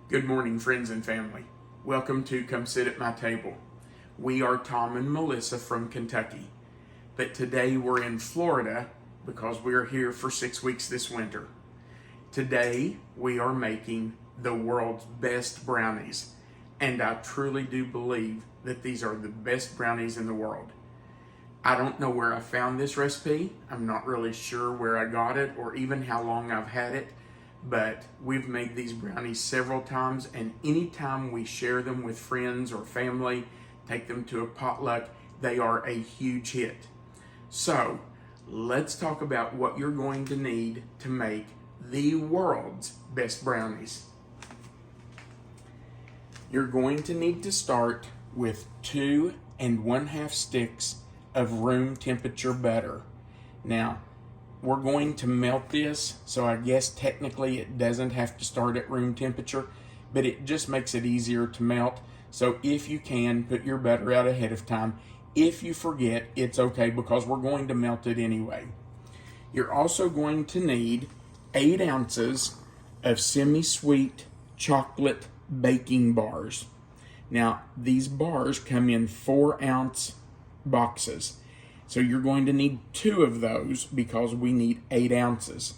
Good morning, friends and family. Welcome to Come Sit at My Table. We are Tom and Melissa from Kentucky, but today we're in Florida because we are here for 6 weeks this winter. Today we are making the world's best brownies, and I truly do believe that these are the best brownies in the world. I don't know where I found this recipe. I'm not really sure where I got it or even how long I've had it. But we've made these brownies several times, and anytime we share them with friends or family, take them to a potluck, they are a huge hit. So let's talk about what you're going to need to make the world's best brownies. You're going to need to start with 2 1/2 sticks of room temperature butter. Now, we're going to melt this, so I guess technically it doesn't have to start at room temperature, but it just makes it easier to melt. So if you can, put your butter out ahead of time. If you forget, it's okay because we're going to melt it anyway. You're also going to need 8 ounces of semi-sweet chocolate baking bars. Now, these bars come in 4-ounce boxes. So you're going to need 2 of those because we need 8 ounces.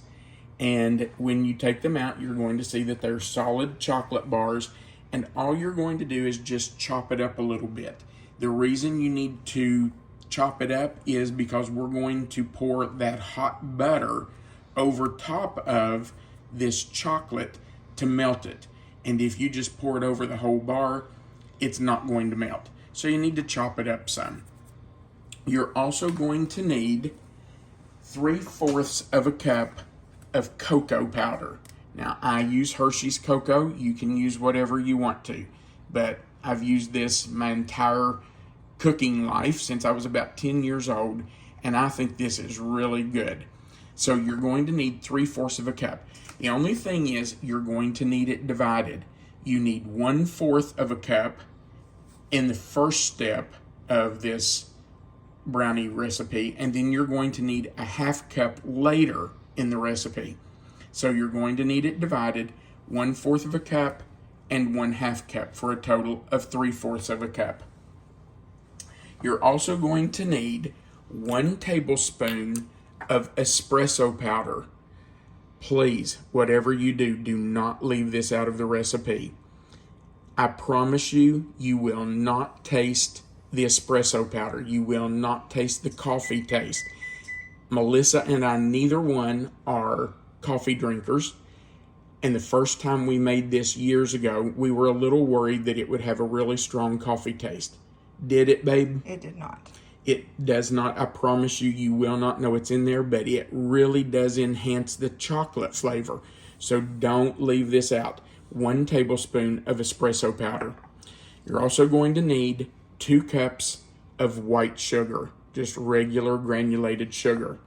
And when you take them out, you're going to see that they're solid chocolate bars, and all you're going to do is just chop it up a little bit. The reason you need to chop it up is because we're going to pour that hot butter over top of this chocolate to melt it. And if you just pour it over the whole bar, it's not going to melt. So you need to chop it up some. You're also going to need 3/4 of a cup of cocoa powder. Now, I use Hershey's cocoa. You can use whatever you want to, but I've used this my entire cooking life since I was about 10 years old, and I think this is really good. So you're going to need 3/4 of a cup. The only thing is you're going to need it divided. You need 1/4 of a cup in the first step of this brownie recipe, and then you're going to need a 1/2 cup later in the recipe. So you're going to need it divided, 1/4 of a cup and 1/2 cup for a total of 3/4 of a cup. You're also going to need 1 tablespoon of espresso powder. Please, whatever you do, do not leave this out of the recipe. I promise you, you will not taste the espresso powder. You will not taste the coffee taste. Melissa and I, neither one are coffee drinkers. And the first time we made this years ago, we were a little worried that it would have a really strong coffee taste. Did it, babe? It did not. It does not. I promise you, you will not know it's in there, but it really does enhance the chocolate flavor. So don't leave this out. 1 tablespoon of espresso powder. You're also going to need 2 cups of white sugar, just regular granulated sugar.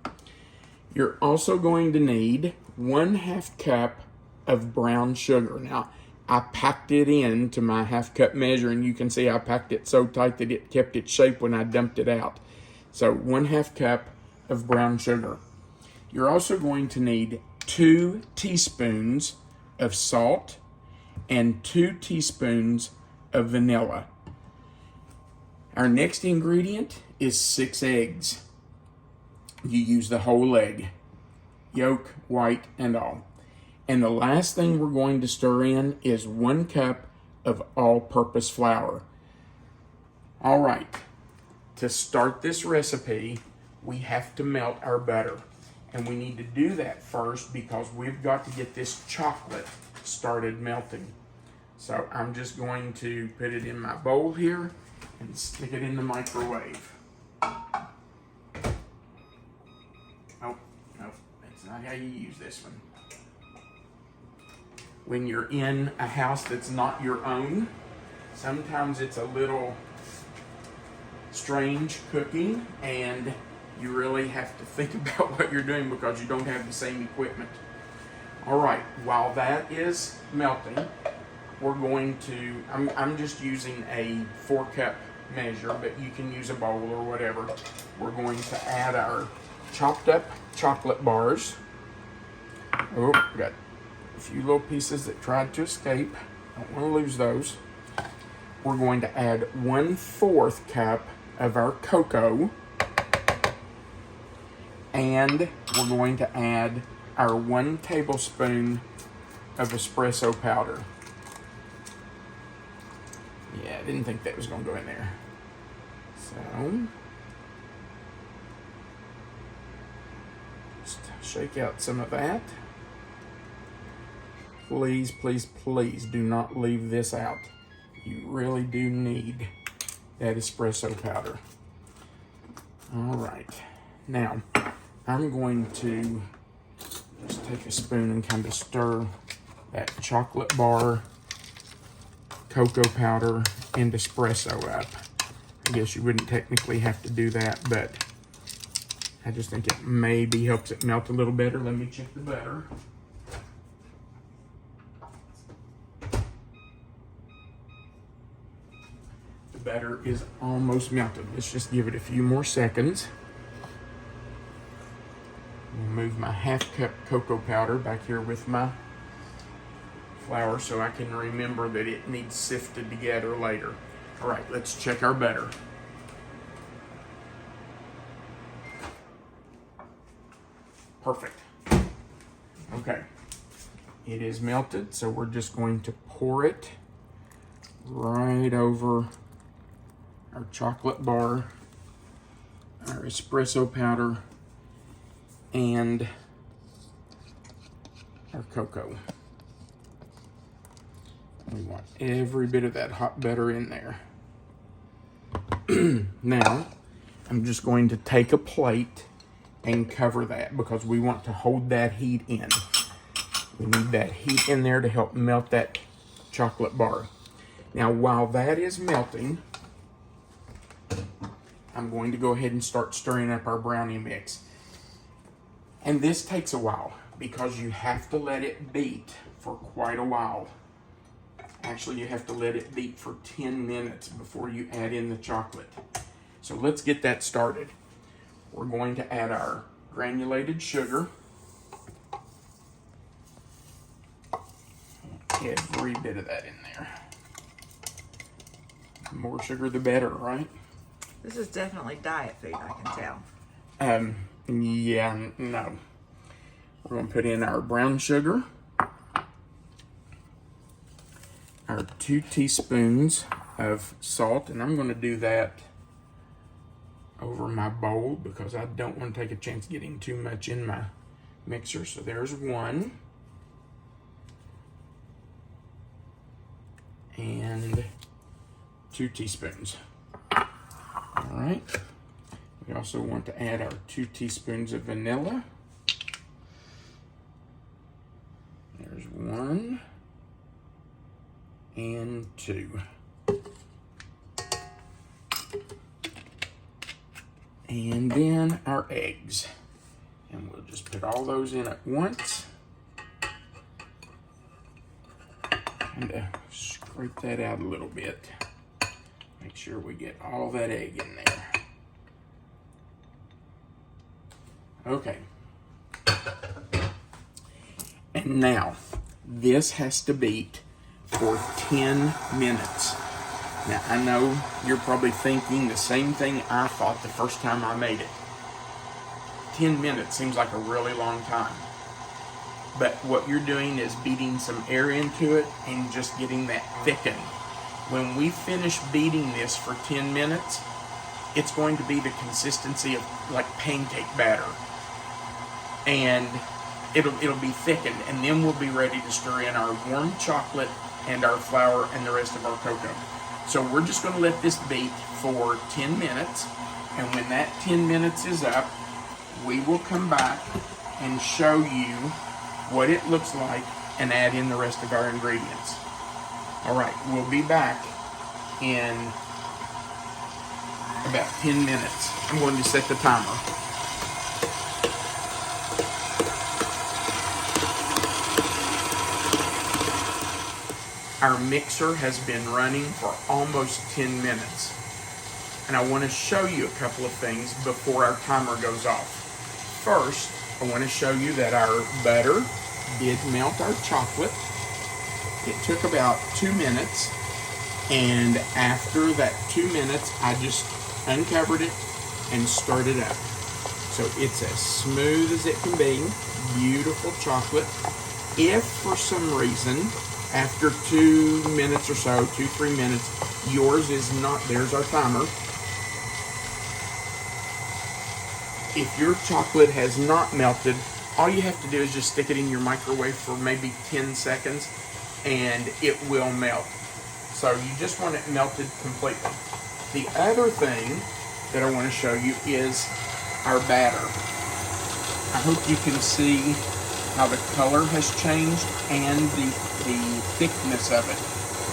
You're also going to need 1/2 cup of brown sugar. Now, I packed it into my 1/2 cup measure, and you can see I packed it so tight that it kept its shape when I dumped it out. So 1/2 cup of brown sugar. You're also going to need 2 teaspoons of salt and 2 teaspoons of vanilla. Our next ingredient is 6 eggs. You use the whole egg, yolk, white, and all. And the last thing we're going to stir in is 1 cup of all-purpose flour. All right, to start this recipe, we have to melt our butter. And we need to do that first because we've got to get this chocolate started melting. So I'm just going to put it in my bowl here and stick it in the microwave. Oh, no, that's not how you use this one. When you're in a house that's not your own, sometimes it's a little strange cooking, and you really have to think about what you're doing because you don't have the same equipment. All right, while that is melting, we're going to, I'm just using a 4-cup measure, but you can use a bowl or whatever. We're going to add our chopped up chocolate bars. Oh, we got a few little pieces that tried to escape. Don't want to lose those. We're going to add 1/4 cup of our cocoa. And we're going to add our 1 tablespoon of espresso powder. Yeah, I didn't think that was going to go in there. So, just shake out some of that. Please, please, please do not leave this out. You really do need that espresso powder. All right. Now, I'm going to just take a spoon and kind of stir that chocolate bar, cocoa powder, and espresso up. I guess you wouldn't technically have to do that, but I just think it maybe helps it melt a little better. Let me check the butter. The butter is almost melted. Let's just give it a few more seconds. Move my 1/2 cup cocoa powder back here with my flour so I can remember that it needs sifted together later. All right, let's check our butter. Perfect. Okay, it is melted, so we're just going to pour it right over our chocolate bar, our espresso powder, and our cocoa. We want every bit of that hot butter in there. Now, I'm just going to take a plate and cover that because we want to hold that heat in. We need that heat in there to help melt that chocolate bar. Now, while that is melting, I'm going to go ahead and start stirring up our brownie mix. And this takes a while because you have to let it beat for quite a while. Actually, you have to let it beat for 10 minutes before you add in the chocolate. So let's get that started. We're going to add our granulated sugar. Every bit of that in there. The more sugar, the better, right? This is definitely diet food, I can tell. Yeah, no. We're going to put in our brown sugar, our 2 teaspoons of salt, and I'm going to do that over my bowl because I don't want to take a chance getting too much in my mixer. So there's 1. And 2 teaspoons. All right. We also want to add our 2 teaspoons of vanilla. There's 1 and 2. And then our eggs. And we'll just put all those in at once. And scrape that out a little bit. Make sure we get all that egg in there. Okay. And now, this has to beat for 10 minutes. Now, I know you're probably thinking the same thing I thought the first time I made it. 10 minutes seems like a really long time. But what you're doing is beating some air into it and just getting that thickened. When we finish beating this for 10 minutes, it's going to be the consistency of like pancake batter. And it'll be thickened, and then we'll be ready to stir in our warm chocolate and our flour and the rest of our cocoa. So we're just going to let this beat for 10 minutes, and when that 10 minutes is up, we will come back and show you what it looks like and add in the rest of our ingredients. All right, we'll be back in about 10 minutes. I'm going to set the timer. Our mixer has been running for almost 10 minutes. And I want to show you a couple of things before our timer goes off. First, I want to show you that our butter did melt our chocolate. It took about 2 minutes, and after that 2 minutes, I just uncovered it and stirred it up. So it's as smooth as it can be. Beautiful chocolate. If for some reason, after 2 minutes or so, 2-3 minutes, yours is not, there's our timer. If your chocolate has not melted, all you have to do is just stick it in your microwave for maybe 10 seconds and it will melt. So you just want it melted completely. The other thing that I want to show you is our batter. I hope you can see how the color has changed and the thickness of it.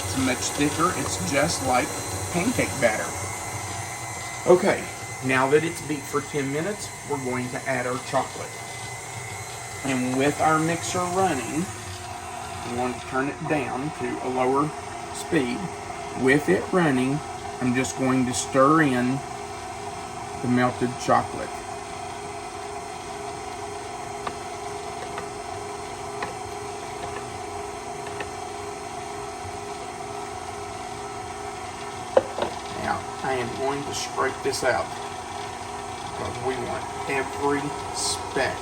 It's much thicker. It's just like pancake batter. Okay, now that it's beat for 10 minutes, we're going to add our chocolate. And with our mixer running, we want to turn it down to a lower speed. With it running, I'm just going to stir in the melted chocolate. Now, I am going to scrape this out because we want every speck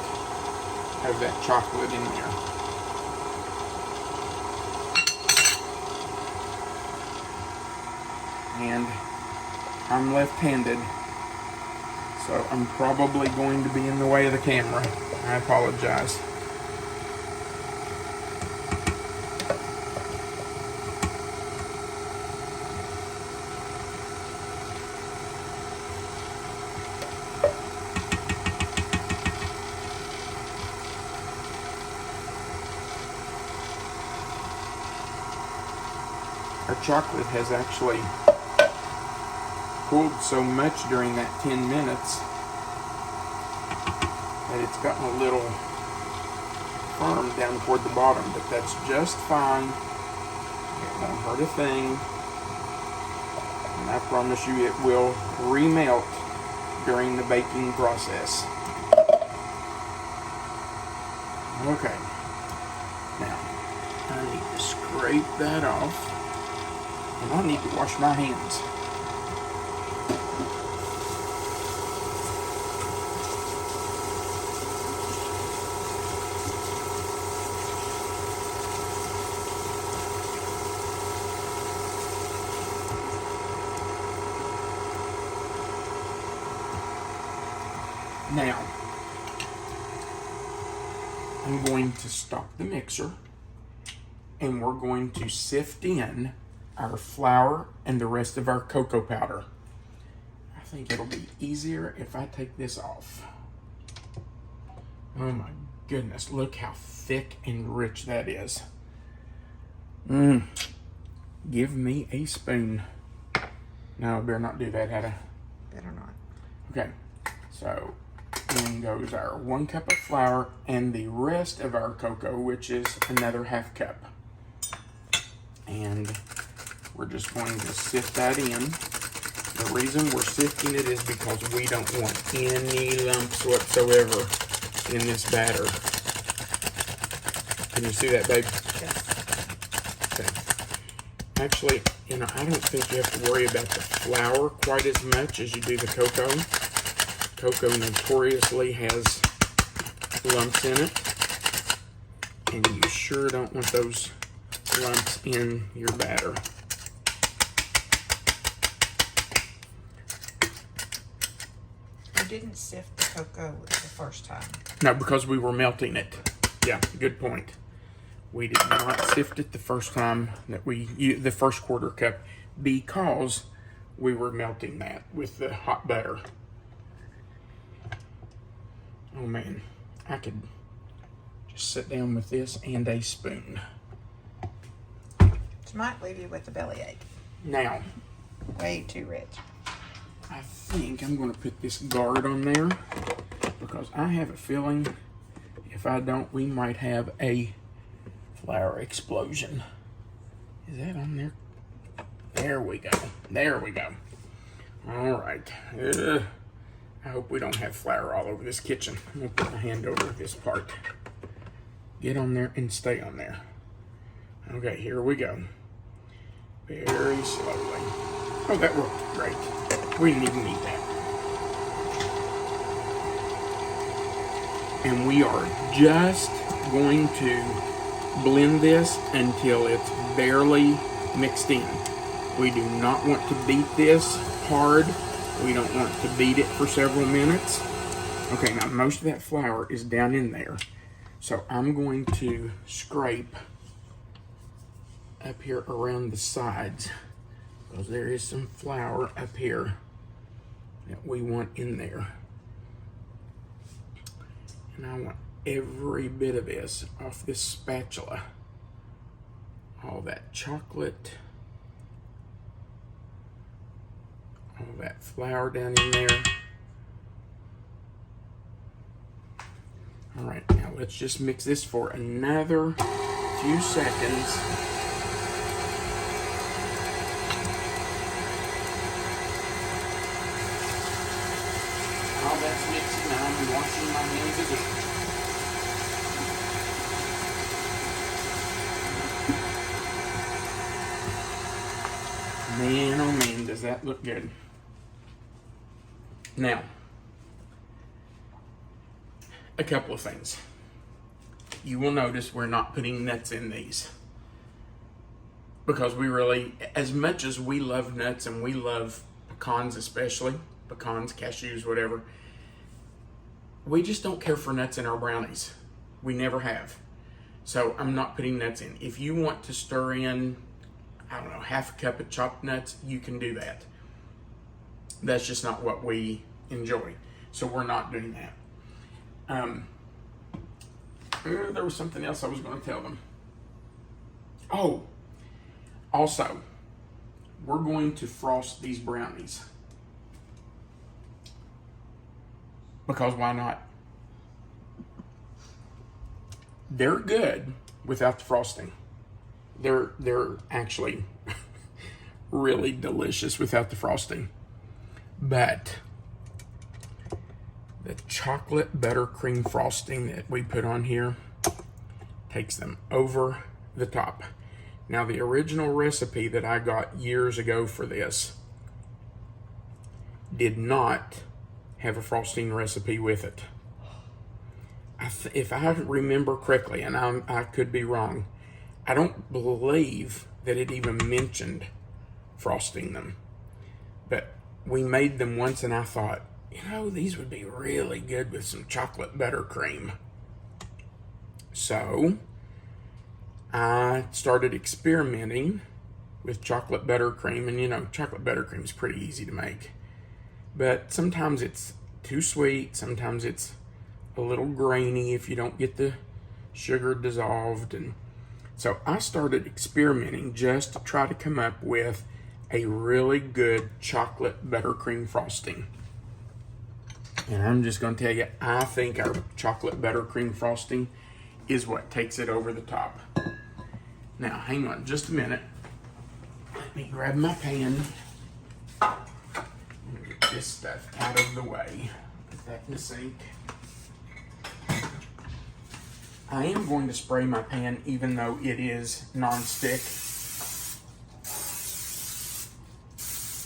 of that chocolate in there. And I'm left-handed, so I'm probably going to be in the way of the camera. I apologize. Our chocolate has actually cooled so much during that 10 minutes that it's gotten a little firm down toward the bottom, but that's just fine. It won't hurt a thing. And I promise you it will remelt during the baking process. Okay. Now, I need to scrape that off. And I need to wash my hands. Now, I'm going to stop the mixer and we're going to sift in our flour and the rest of our cocoa powder. I think it'll be easier if I take this off. Oh my goodness, look how thick and rich that is. Give me a spoon. No, I better not do that, had I? Better not. Okay, so in goes our 1 cup of flour and the rest of our cocoa, which is another ½ cup. And we're just going to sift that in. The reason we're sifting it is because we don't want any lumps whatsoever in this batter. Can you see that, babe? Yes. Okay. Actually, you know, I don't think you have to worry about the flour quite as much as you do the cocoa. Cocoa notoriously has lumps in it, and you sure don't want those lumps in your batter. You didn't sift the cocoa the first time. No, because we were melting it. Yeah, good point. We did not sift it the first time that the first 1/4 cup, because we were melting that with the hot butter. Oh man, I could just sit down with this and a spoon. Which might leave you with a bellyache. Now, Way too rich. I think I'm going to put this guard on there because I have a feeling if I don't, we might have a flour explosion. Is that on there? There we go. There we go. All right. I hope we don't have flour all over this kitchen. I'm going to put my hand over this part. Get on there and stay on there. Okay, here we go. Very slowly. Oh, that worked great. We didn't even need that. And we are just going to blend this until it's barely mixed in. We do not want to beat this hard. We don't want to beat it for several minutes. Okay, now most of that flour is down in there. So I'm going to scrape up here around the sides, because there is some flour up here that we want in there. And I want every bit of this off this spatula. All that chocolate, all that flour down in there. All right, now let's just mix this for another few seconds. While that's mixing, I'm washing my hands again. Man, oh man, does that look good. Now, a couple of things. You will notice we're not putting nuts in these, because we really, as much as we love nuts and we love pecans especially, pecans, cashews, whatever, we just don't care for nuts in our brownies. We never have. So I'm not putting nuts in. If you want to stir in, I don't know, half a cup of chopped nuts, you can do that. That's just not what we enjoy. So we're not doing that. There was something else I was going to tell them. Oh, also, we're going to frost these brownies. Because why not? They're good without the frosting. They're actually really delicious without the frosting. But the chocolate buttercream frosting that we put on here takes them over the top. Now, the original recipe that I got years ago for this did not have a frosting recipe with it. If I remember correctly, and I could be wrong, I don't believe that it even mentioned frosting them. But we made them once and I thought, you know, these would be really good with some chocolate buttercream. So I started experimenting with chocolate buttercream, and you know, chocolate buttercream is pretty easy to make. But sometimes it's too sweet, sometimes it's a little grainy if you don't get the sugar dissolved. And so I started experimenting just to try to come up with a really good chocolate buttercream frosting. And I'm just going to tell you, I think our chocolate buttercream frosting is what takes it over the top. Now, hang on just a minute. Let me grab my pan. Get this stuff out of the way. Put that in the sink. I am going to spray my pan even though it is nonstick.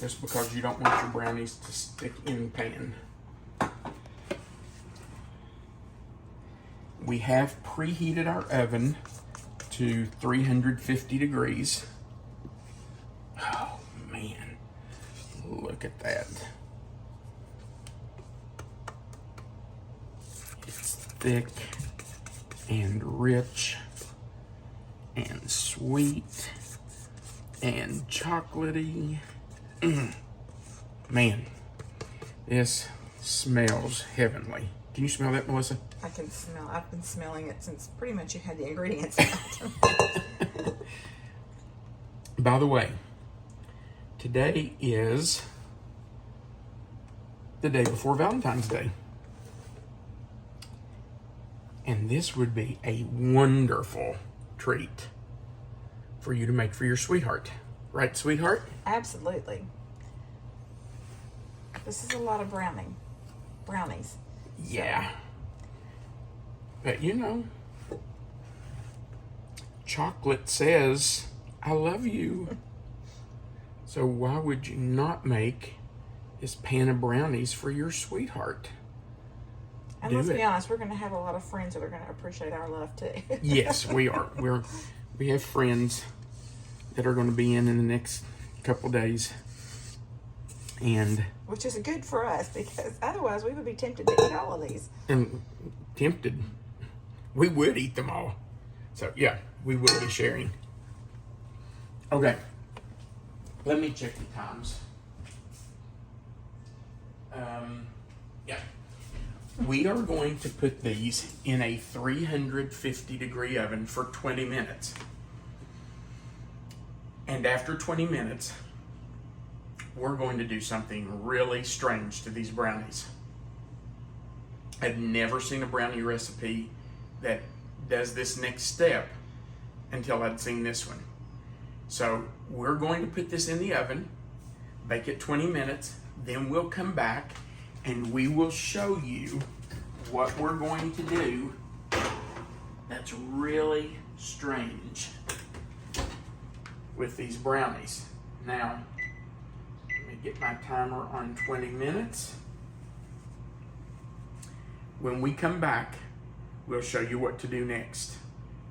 Just because you don't want your brownies to stick in the pan. We have preheated our oven to 350 degrees. Oh man, look at that. It's thick and rich and sweet and chocolatey. Man, this smells heavenly. Can you smell that, Melissa? I can smell. I've been smelling it since pretty much you had the ingredients out. By the way, today is the day before Valentine's Day. And this would be a wonderful treat for you to make for your sweetheart. Right, sweetheart? Absolutely. This is a lot of brownies. Yeah. But you know, chocolate says, I love you. So why would you not make this pan of brownies for your sweetheart? And let's be honest, we're going to have a lot of friends that are going to appreciate our love too. Yes, we are. We have friends that are going to be in the next couple days. And which is good for us, because otherwise we would be tempted to eat all of these. And tempted. We would eat them all. So yeah, we will be sharing. Okay. Let me check the times. Yeah. We are going to put these in a 350-degree oven for 20 minutes. And after 20 minutes, we're going to do something really strange to these brownies. I've never seen a brownie recipe that does this next step until I'd seen this one. So we're going to put this in the oven, bake it 20 minutes, then we'll come back and we will show you what we're going to do that's really strange with these brownies. Now, let me get my timer on 20 minutes. When we come back, we'll show you what to do next.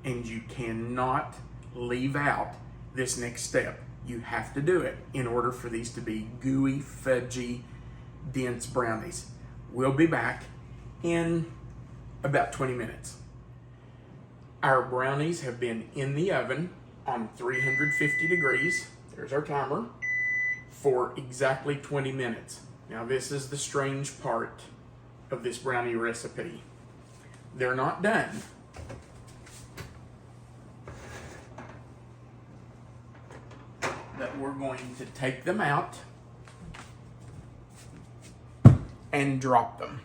And you cannot leave out this next step. You have to do it in order for these to be gooey, fudgy, dense brownies. We'll be back in about 20 minutes. Our brownies have been in the oven on 350 degrees. There's our timer. For exactly 20 minutes. Now this is the strange part of this brownie recipe. They're not done. But we're going to take them out and drop them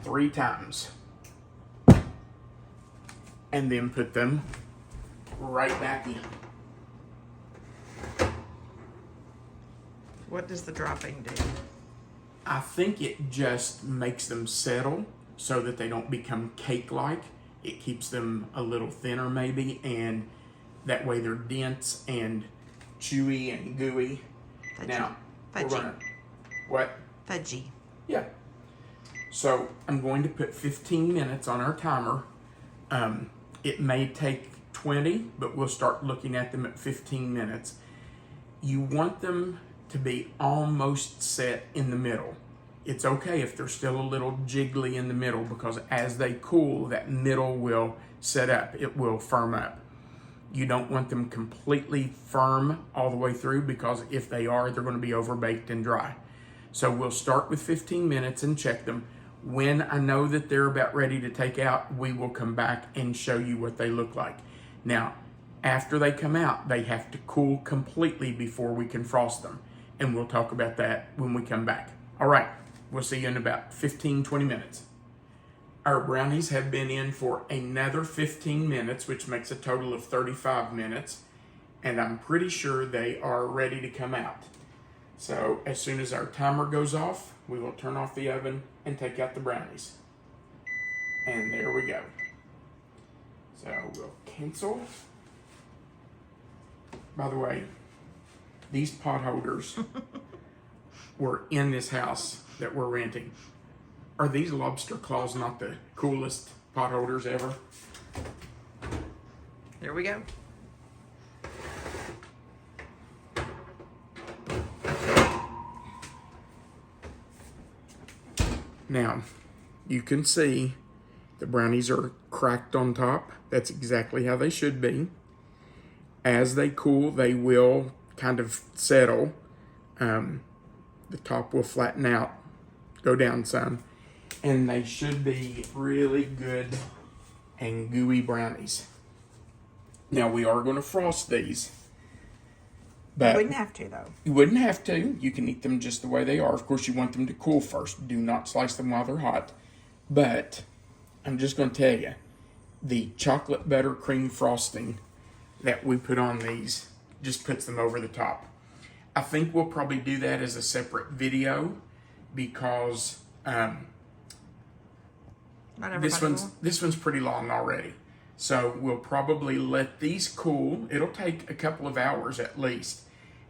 3 times. And then put them right back in. What does the dropping do? I think it just makes them settle so that they don't become cake-like. It keeps them a little thinner maybe, and that way they're dense and chewy and gooey. Fudgy. Now, Fudgy. we're gonna, what? Fudgy. Yeah. So I'm going to put 15 minutes on our timer. It may take 20, but we'll start looking at them at 15 minutes. You want them to be almost set in the middle. It's okay if they're still a little jiggly in the middle, because as they cool, that middle will set up. It will firm up. You don't want them completely firm all the way through, because if they are, they're going to be overbaked and dry. So we'll start with 15 minutes and check them. When I know that they're about ready to take out, we will come back and show you what they look like. Now, after they come out, they have to cool completely before we can frost them. And we'll talk about that when we come back. All right, we'll see you in about 15, 20 minutes. Our brownies have been in for another 15 minutes, which makes a total of 35 minutes. And I'm pretty sure they are ready to come out. So as soon as our timer goes off, we will turn off the oven and take out the brownies. And there we go. So we'll cancel. By the way, these pot holders were in this house that we're renting. Are these lobster claws not the coolest pot holders ever? There we go. Now, you can see the brownies are cracked on top. That's exactly how they should be. As they cool, they will kind of settle. The top will flatten out, go down some, and they should be really good and gooey brownies. Now, we are going to frost these. But Wouldn't have to, though. You wouldn't have to. You can eat them just the way they are. Of course, you want them to cool first. Do not slice them while they're hot. But I'm just going to tell you, the chocolate butter cream frosting that we put on these just puts them over the top. I think we'll probably do that as a separate video, because Not everybody will. this one's pretty long already. So we'll probably let these cool. It'll take a couple of hours at least.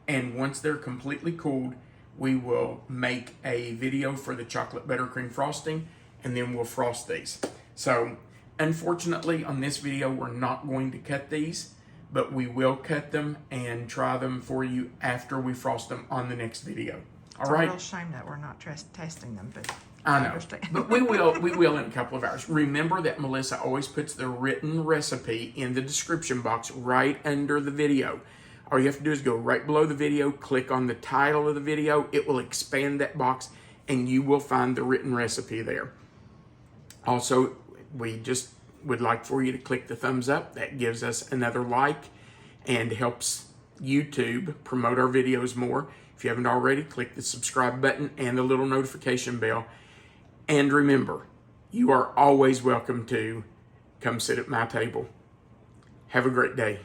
And once they're completely cooled, we will make a video for the chocolate buttercream frosting, and then we'll frost these. So unfortunately on this video, we're not going to cut these, but we will cut them and try them for you after we frost them on the next video. All right. It's a real shame that we're not testing them, but I know, understand. but we will in a couple of hours. Remember that Melissa always puts the written recipe in the description box right under the video. All you have to do is go right below the video, click on the title of the video. It will expand that box, and you will find the written recipe there. Also, we just would like for you to click the thumbs up. That gives us another like and helps YouTube promote our videos more. If you haven't already, click the subscribe button and the little notification bell. And remember, you are always welcome to come sit at my table. Have a great day.